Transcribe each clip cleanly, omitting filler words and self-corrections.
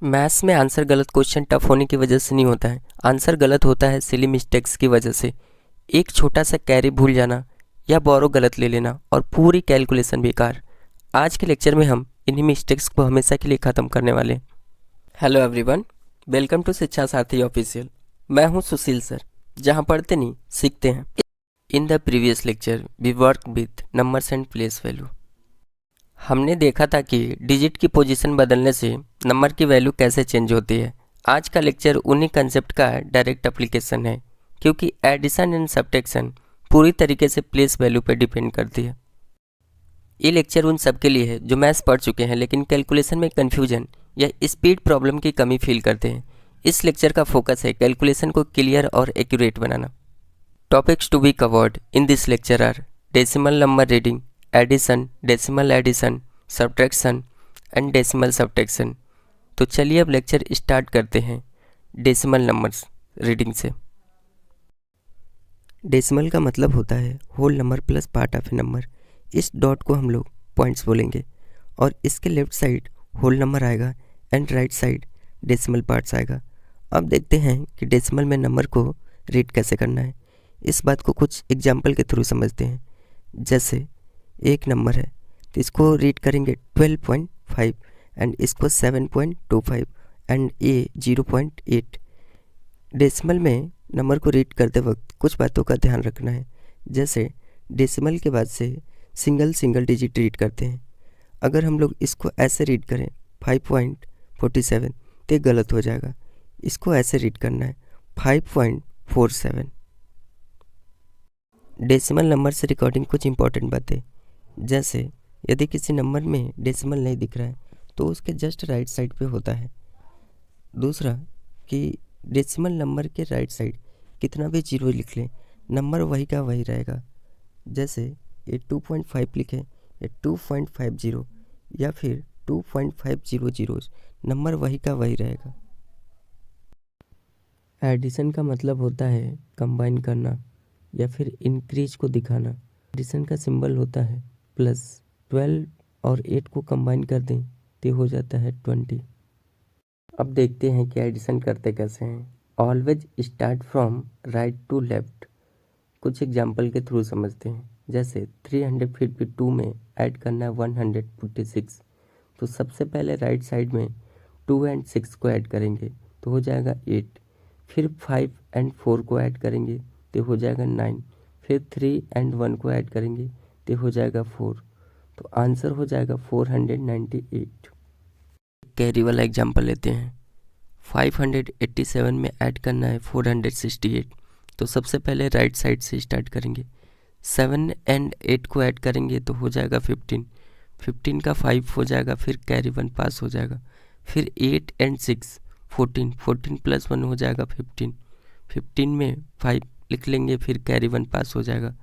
Maths में answer गलत question tough होने की वजह से नहीं होता है। आंसर गलत होता है सिली मिस्टेक्स की वजह से। एक छोटा सा कैरी भूल जाना या बोरो गलत ले लेना और पूरी कैलकुलेशन बेकार। आज के लेक्चर में हम इन्हीं मिस्टेक्स को हमेशा के लिए ख़त्म करने वाले हैं। हेलो एवरीवन, वेलकम टू शिक्षा साथी ऑफिशियल। मैं हूं सुशील सर, जहां पढ़ते नहीं सीखते हैं। In the previous lecture we work with numbers and place value. हमने देखा था कि डिजिट की पोजीशन बदलने से नंबर की वैल्यू कैसे चेंज होती है। आज का लेक्चर उन्हीं कंसेप्ट का डायरेक्ट एप्लीकेशन है, क्योंकि एडिशन एंड सब्ट्रैक्शन पूरी तरीके से प्लेस वैल्यू पर डिपेंड करती है। ये लेक्चर उन सब के लिए है जो मैथ्स पढ़ चुके हैं लेकिन कैलकुलेशन में कन्फ्यूजन या स्पीड प्रॉब्लम की कमी फील करते हैं। इस लेक्चर का फोकस है कैलकुलेशन को क्लियर और एक्यूरेट बनाना। Topics to be covered in this lecture are decimal number reading, addition, addition, subtraction and decimal subtraction. तो चलिए अब लेक्चर स्टार्ट करते हैं डेसिमल नंबर्स रीडिंग से। डेसिमल का मतलब होता है whole number plus part of a number. इस डॉट को हम लोग पॉइंट्स बोलेंगे और इसके लेफ्ट साइड होल नंबर आएगा and right side decimal parts आएगा। अब देखते हैं कि डेसिमल में नंबर को रीड कैसे करना है। इस बात को कुछ एग्जाम्पल के थ्रू समझते हैं। जैसे एक नंबर है तो इसको रीड करेंगे 12.5 एंड इसको 7.25 एंड ये 0.8। डेसिमल में नंबर को रीड करते वक्त कुछ बातों का ध्यान रखना है। जैसे डेसिमल के बाद से सिंगल डिजिट रीड करते हैं। अगर हम लोग इसको ऐसे रीड करें 5.47 तो गलत हो जाएगा। इसको ऐसे रीड करना है 5.47। डेसिमल नंबर से रिकॉर्डिंग कुछ इंपॉर्टेंट बातें, जैसे यदि किसी नंबर में डेसिमल नहीं दिख रहा है तो उसके जस्ट राइट साइड पे होता है। दूसरा कि डेसिमल नंबर के राइट साइड कितना भी जीरो लिख लें, नंबर वही का वही रहेगा। जैसे ये 2.5 लिखे या 2.50 या फिर 2.500, नंबर वही का वही रहेगा। एडिशन का मतलब होता है कंबाइन करना या फिर इंक्रीज को दिखाना। एडिशन का सिंबल होता है प्लस। 12 और 8 को कंबाइन कर दें तो हो जाता है 20। अब देखते हैं कि एडिशन करते कैसे हैं। Always start from right to left. कुछ एग्जाम्पल के थ्रू समझते हैं। जैसे 352 में ऐड करना है 146, तो सबसे पहले राइट साइड में 2 एंड 6 को ऐड करेंगे तो हो जाएगा 8। फिर 5 एंड 4 को ऐड करेंगे तो हो जाएगा 9। फिर 3 एंड 1 को ऐड करेंगे तो हो जाएगा 4। तो आंसर हो जाएगा 498। कैरी वाला एग्जाम्पल लेते हैं। 587 में ऐड करना है 468, तो सबसे पहले राइट साइड से स्टार्ट करेंगे। 7 एंड 8 को ऐड करेंगे तो हो जाएगा 15। 15 का 5 हो जाएगा, फिर कैरी 1 पास हो जाएगा। फिर 8 एंड 6 14, 14 प्लस 1 हो जाएगा 15। 15 में 5 लिख लेंगे, फिर कैरी 1 पास हो जाएगा।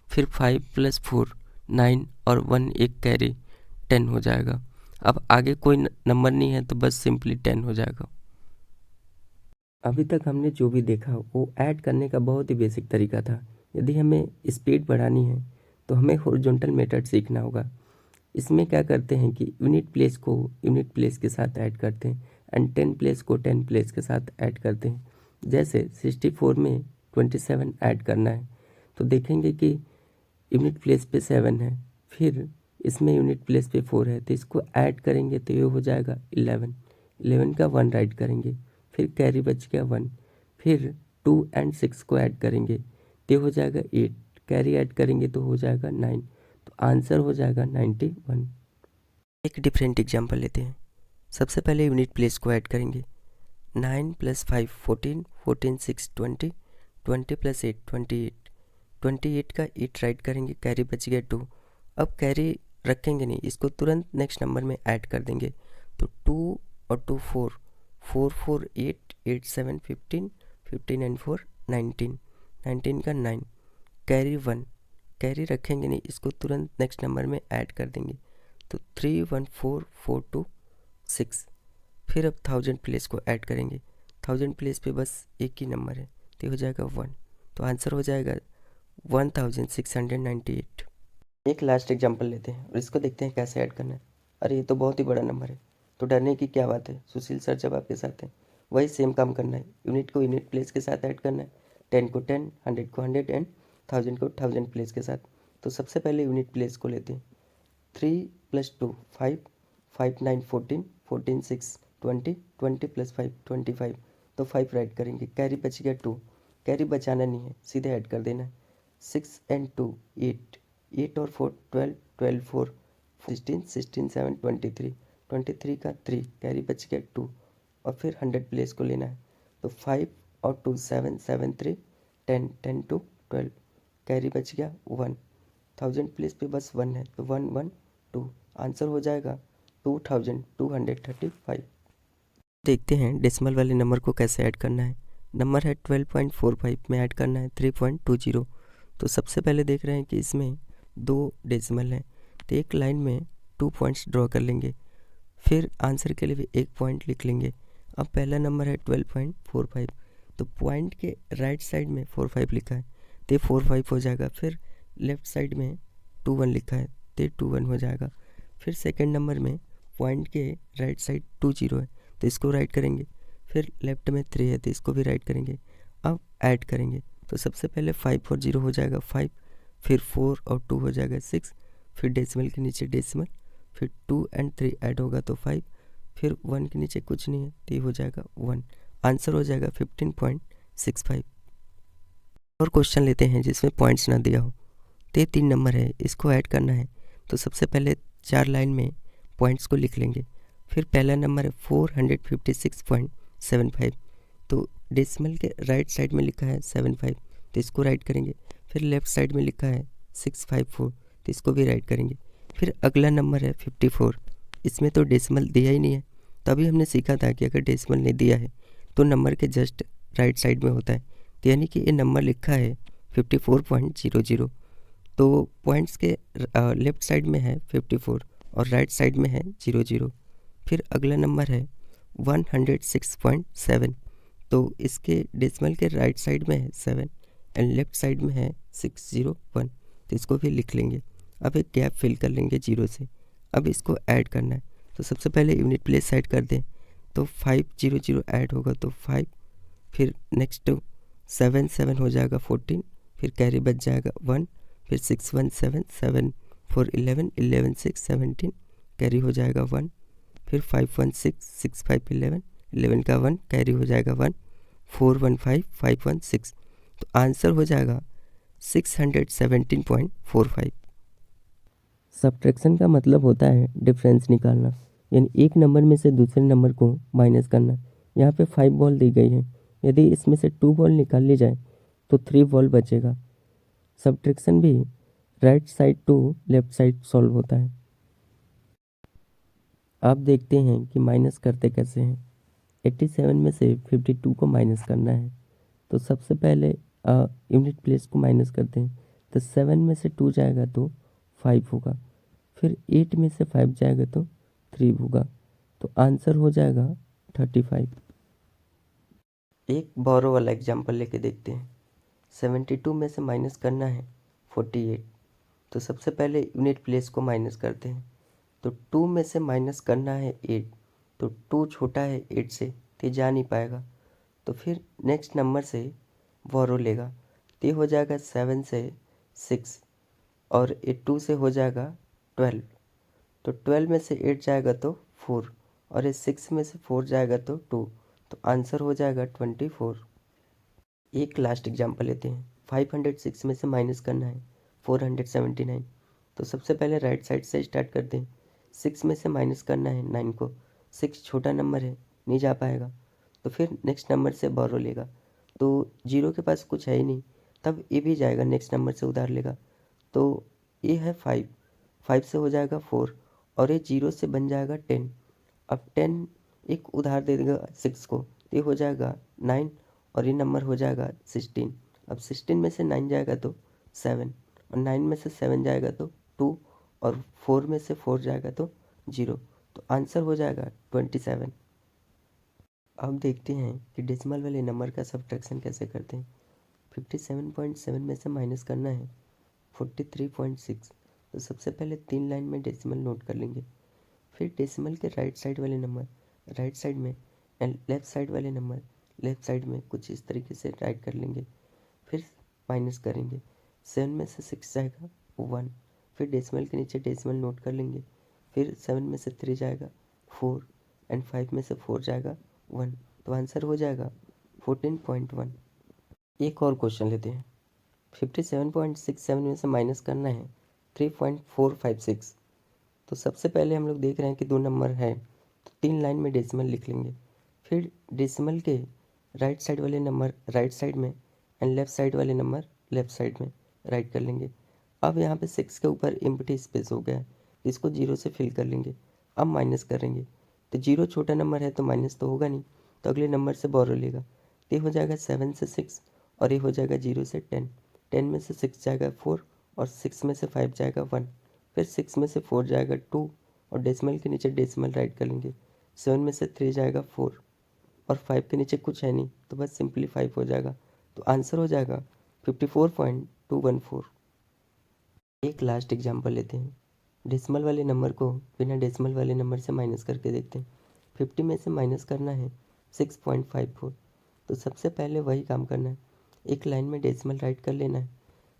फिर 5 प्लस 4 9 और 1 एक कैरी 10 हो जाएगा। अब आगे कोई नंबर नहीं है तो बस सिंपली 10 हो जाएगा। अभी तक हमने जो भी देखा वो ऐड करने का बहुत ही बेसिक तरीका था। यदि हमें स्पीड बढ़ानी है तो हमें हॉरिजॉन्टल मेथड सीखना होगा। इसमें क्या करते हैं कि यूनिट प्लेस को यूनिट प्लेस के साथ ऐड करते हैं एंड 10 प्लेस को 10 प्लेस के साथ ऐड करते हैं। जैसे 64 में 27 ऐड करना है तो देखेंगे कि यूनिट प्लेस पे 7 है, फिर इसमें यूनिट प्लेस पे 4 है, तो इसको ऐड करेंगे तो ये हो जाएगा 11। 11 का 1 राइट करेंगे, फिर कैरी बच गया 1। फिर 2 एंड 6 को ऐड करेंगे तो हो जाएगा 8। कैरी ऐड करेंगे तो हो जाएगा 9। तो आंसर हो जाएगा 91। एक डिफरेंट एग्जांपल लेते हैं। सबसे पहले यूनिट प्लेस को ऐड करेंगे। 9 + 5 14, 14 6 20, 20 + 8 28। 28 का 8 राइट करेंगे, कैरी बच गया 2। अब कैरी रखेंगे नहीं, इसको तुरंत नेक्स्ट नंबर में ऐड कर देंगे। तो 2 और 2 4, 4 4 8, 8 7 15, 15 एंड 4 19, 19 का 9, कैरी 1। कैरी रखेंगे नहीं, इसको तुरंत नेक्स्ट नंबर में ऐड कर देंगे। तो 3 1 4 4 2 6। फिर अब 1000 प्लेस को ऐड करेंगे। 1000 प्लेस पे बस एक ही नंबर है तो हो जाएगा 1। तो आंसर हो जाएगा 1698। एक लास्ट एग्जांपल लेते हैं और इसको देखते हैं कैसे ऐड करना है। अरे ये तो बहुत ही बड़ा नंबर है, तो डरने की क्या बात है, सुशील सर जब आपके साथ हैं। वही सेम काम करना है, यूनिट को यूनिट प्लेस के साथ ऐड करना है, 10 को 10, 100 को 100 एंड 1000 को 1000 प्लेस के साथ। तो सबसे पहले यूनिट प्लेस को लेते हैं। 3 + 2 5, 5 9 14, 14 6 20, 20 + 5 25। तो 5 राइट करेंगे, कैरी बच गया 2, कैरी बचाना नहीं है, सीधे ऐड कर देना है। 6 एंड 2 8, 8 और 4 12, 12 4 16, 16 7 23, 23 का 3, कैरी बच गया 2 और फिर 100 प्लेस को लेना है। तो 5 और 2 7 7 3 10, 10 2 12, कैरी बच गया 1, 1000 प्लेस पे बस 1 है तो 1 1 2, आंसर हो जाएगा 2235। देखते हैं डेसिमल वाले नंबर को कैसे ऐड करना है। नंबर है 12.45 में ऐड करना है 3.20। तो सबसे पहले देख रहे हैं कि इसमें 2 डेसिमल हैं, तो एक लाइन में 2 पॉइंट्स ड्रॉ कर लेंगे, फिर आंसर के लिए भी एक पॉइंट लिख लेंगे। अब पहला नंबर है 12.45, तो पॉइंट के राइट साइड में 45 लिखा है तो 45 हो जाएगा। फिर लेफ्ट साइड में 21 लिखा है तो 21 हो जाएगा। फिर सेकंड नंबर में पॉइंट के राइट साइड 20 है तो इसको राइट करेंगे। फिर लेफ्ट में 3 है तो इसको भी राइट करेंगे। अब ऐड करेंगे तो सबसे पहले 5 और 0 हो जाएगा 5, फिर 4 और 2 हो जाएगा 6, फिर डेसिमल के नीचे डेसिमल, फिर 2 एंड 3 ऐड होगा तो 5, फिर 1 के नीचे कुछ नहीं है तो ये हो जाएगा 1, आंसर हो जाएगा 15.65। और क्वेश्चन लेते हैं जिसमें पॉइंट्स ना दिया हो, तो ये 3 नंबर है, इसको ऐड करना है। तो सबसे पहले 4 लाइन में पॉइंट्स को लिख लेंगे। फिर पहला नंबर है 456.75, तो डेसिमल के राइट साइड में लिखा है 75 तो इसको राइट करेंगे। फिर लेफ्ट साइड में लिखा है 654 तो इसको भी राइट करेंगे। फिर अगला नंबर है 54, इसमें तो डेसिमल दिया ही नहीं है। तो अभी हमने सीखा था कि अगर डेसिमल नहीं दिया है तो नंबर के जस्ट राइट साइड में होता है, तो यानी कि ये नंबर लिखा है 54.00। तो पॉइंट्स के लेफ्ट साइड में है 54 और राइट साइड में है 00। फिर अगला नंबर है 106.7, तो इसके डेसिमल के राइट साइड में है 7 एंड लेफ्ट साइड में है 601 तो इसको भी लिख लेंगे। अब एक गैप फिल कर लेंगे 0 से। अब इसको ऐड करना है, तो सबसे पहले यूनिट प्लेस ऐड कर दें तो 500 ऐड होगा तो 5, फिर नेक्स्ट 7 7 हो जाएगा 14, फिर कैरी बच जाएगा 1, फिर 6 1 7 7 4 11 11 6 17, कैरी हो जाएगा 1, फिर 5 1 6 6 5 11 11 का 1 कैरी हो जाएगा 1, 4 1 5 5 1 6, तो आंसर हो जाएगा 617.45। सब्ट्रैक्शन का मतलब होता है डिफरेंस निकालना, यानी एक नंबर में से दूसरे नंबर को माइनस करना। यहाँ पे 5 बॉल दी गई है, यदि इसमें से 2 बॉल निकाल ली जाए तो 3 बॉल बचेगा। सब्ट्रैक्शन भी right side to left side solve होता है। आप देखते हैं कि माइनस करते कैसे हैं। 87 में से 52 को माइनस करना है, तो सबसे पहले यूनिट प्लेस को माइनस करते हैं। तो 7 में से 2 जाएगा तो 5 होगा, फिर 8 में से 5 जाएगा तो 3 होगा, तो आंसर हो जाएगा 35। एक बोरो वाला एग्जाम्पल लेके देखते हैं। 72 में से माइनस करना है 48, तो सबसे पहले यूनिट प्लेस को माइनस करते हैं। तो 2 में से माइनस करना है 8, तो 2 छोटा है 8 से तो ये जा नहीं पाएगा। तो फिर नेक्स्ट नंबर से बोरो लेगा तो ये हो जाएगा 7 से 6 और ये 2 से हो जाएगा 12, तो 12 में से 8 जाएगा तो 4 और ये 6 में से 4 जाएगा तो 2, तो आंसर हो जाएगा 24। एक लास्ट एग्जांपल लेते हैं। 506 में से माइनस करना है 479, तो सबसे पहले राइट साइड से स्टार्ट करते हैं। 6 में से माइनस करना है 9 को, 6 छोटा नंबर है नहीं जा पाएगा, तो फिर नेक्स्ट नंबर से बोरो लेगा तो 0 के पास कुछ है ही नहीं, तब ये भी जाएगा नेक्स्ट नंबर से उधार लेगा। तो ये है 5, 5 से हो जाएगा 4 और ये 0 से बन जाएगा 10। अब 10 एक उधार दे देगा 6 को, ये हो जाएगा 9 और ये नंबर हो जाएगा 16। अब 16 में से 9 जाएगा तो 7 और 9 में से 7 जाएगा तो 2 और 4 में से 4 जाएगा तो 0, तो आंसर हो जाएगा 27। अब देखते हैं कि डेसिमल वाले नंबर का सब्ट्रैक्शन कैसे करते हैं। 57.7 में से माइनस करना है 43.6, तो सबसे पहले 3 लाइन में डेसिमल नोट कर लेंगे। फिर डेसिमल के राइट साइड वाले नंबर राइट साइड में एंड लेफ़्ट साइड वाले नंबर लेफ़्ट साइड में कुछ इस तरीके से राइट कर लेंगे। फिर माइनस करेंगे, 7 में से 6 जाएगा 1। फिर डेसिमल के नीचे डेसिमल नोट कर लेंगे। फिर 7 में से 3 जाएगा 4 एंड 5 में से 4 जाएगा 1, तो आंसर हो जाएगा 14.1। एक और क्वेश्चन लेते हैं। 57.67 में से माइनस करना है 3.456। तो सबसे पहले हम लोग देख रहे हैं कि 2 नंबर है, तो 3 लाइन में डेसिमल लिख लेंगे। फिर डेसिमल के राइट साइड वाले नंबर राइट साइड में एंड लेफ़्ट साइड वाले नंबर लेफ़्ट साइड में राइट कर लेंगे। अब यहाँ पे 6 के ऊपर एम्प्टी स्पेस हो गया है, इसको 0 से फिल कर लेंगे। अब माइनस करेंगे, तो 0 छोटा नंबर है तो माइनस तो होगा नहीं, तो अगले नंबर से बोरो लेगा। तो ये हो जाएगा 7 से 6 और ये हो जाएगा 0 से 10। 10 में से 6 जाएगा 4 और 6 में से 5 जाएगा 1। फिर 6 में से 4 जाएगा 2 और डेसिमल के नीचे डेसिमल राइट कर लेंगे। 7 में से 3 जाएगा 4 और 5 के नीचे कुछ है नहीं, तो बस सिंपली 5 हो जाएगा। तो आंसर हो जाएगा 54.214। एक लास्ट एग्जांपल लेते हैं। डेसिमल वाले नंबर को बिना डेसिमल वाले नंबर से माइनस करके देखते हैं। 50 में से माइनस करना है 6.54। तो सबसे पहले वही काम करना है, एक लाइन में डेसिमल राइट कर लेना है।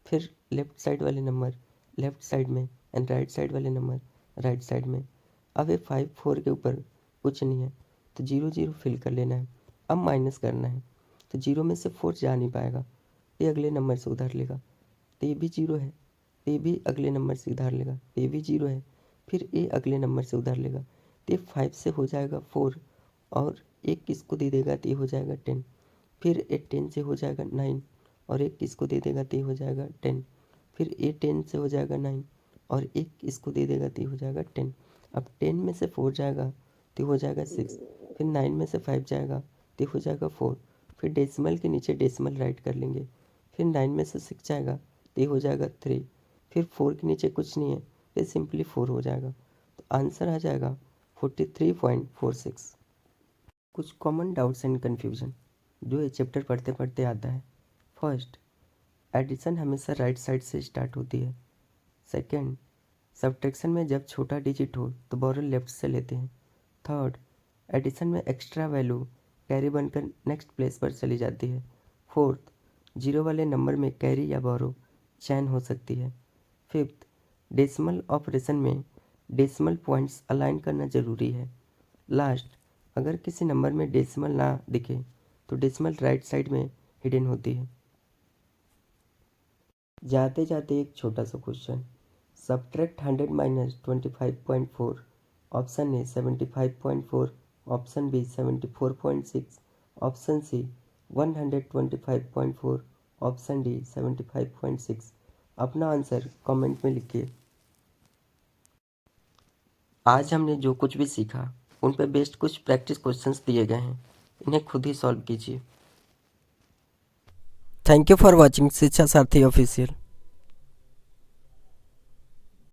फिर लेफ़्ट साइड वाले नंबर लेफ़्ट साइड में एंड राइट साइड वाले नंबर राइट साइड में। अब ये 5 4 के ऊपर कुछ नहीं है, तो 0 0 फिल कर लेना है। अब माइनस करना है, तो 0 में से 4 जा नहीं पाएगा, ये अगले नंबर से उधार लेगा। तो ये भी 0 है, ये भी अगले नंबर से उधार लेगा। ये भी 0 है, फिर ये अगले नंबर से उधार लेगा। तो ये 5 से हो जाएगा 4 और एक किसको दे देगा, तो ये हो जाएगा 10। फिर ये 10 से हो जाएगा 9 और एक किसको दे देगा, तो ये हो जाएगा 10। फिर ये 10 से हो जाएगा 9 और एक इसको दे देगा, तो ये हो जाएगा 10। अब 10 में से 4 जाएगा तो हो जाएगा 6। फिर 9 में से 5 जाएगा तो हो जाएगा 4। फिर डेसिमल के नीचे डेसिमल राइट कर लेंगे। फिर 9 में से 6 जाएगा तो हो जाएगा 3। फिर 4 के नीचे कुछ नहीं है, फिर सिंपली 4 हो जाएगा। तो आंसर आ जाएगा 43.46। कुछ कॉमन डाउट्स एंड कन्फ्यूजन जो ये चैप्टर पढ़ते पढ़ते आता है। फर्स्ट, एडिशन हमेशा राइट साइड से स्टार्ट होती है। सेकंड, सब्ट्रैक्शन में जब छोटा डिजिट हो तो बोरो लेफ्ट से लेते हैं। थर्ड, एडिशन में एक्स्ट्रा वैल्यू कैरी बनकर नेक्स्ट प्लेस पर चली जाती है। फोर्थ, जीरो वाले नंबर में कैरी या बोरो चैन हो सकती है। फिफ्थ, डेसिमल ऑपरेशन में डेसिमल पॉइंट्स अलाइन करना ज़रूरी है। लास्ट, अगर किसी नंबर में डेसिमल ना दिखे तो डेसिमल राइट साइड में हिडन होती है। जाते जाते एक छोटा सा question, subtract 100 minus 25.4। Option A 75.4, option B 74.6, option C 125.4, option D 75.6। अपना आंसर कमेंट में लिखिए। आज हमने जो कुछ भी सीखा उन पर बेस्ड कुछ प्रैक्टिस क्वेश्चंस दिए गए हैं, इन्हें खुद ही सॉल्व कीजिए। थैंक यू फॉर वॉचिंग शिक्षा सारथी ऑफिशियल।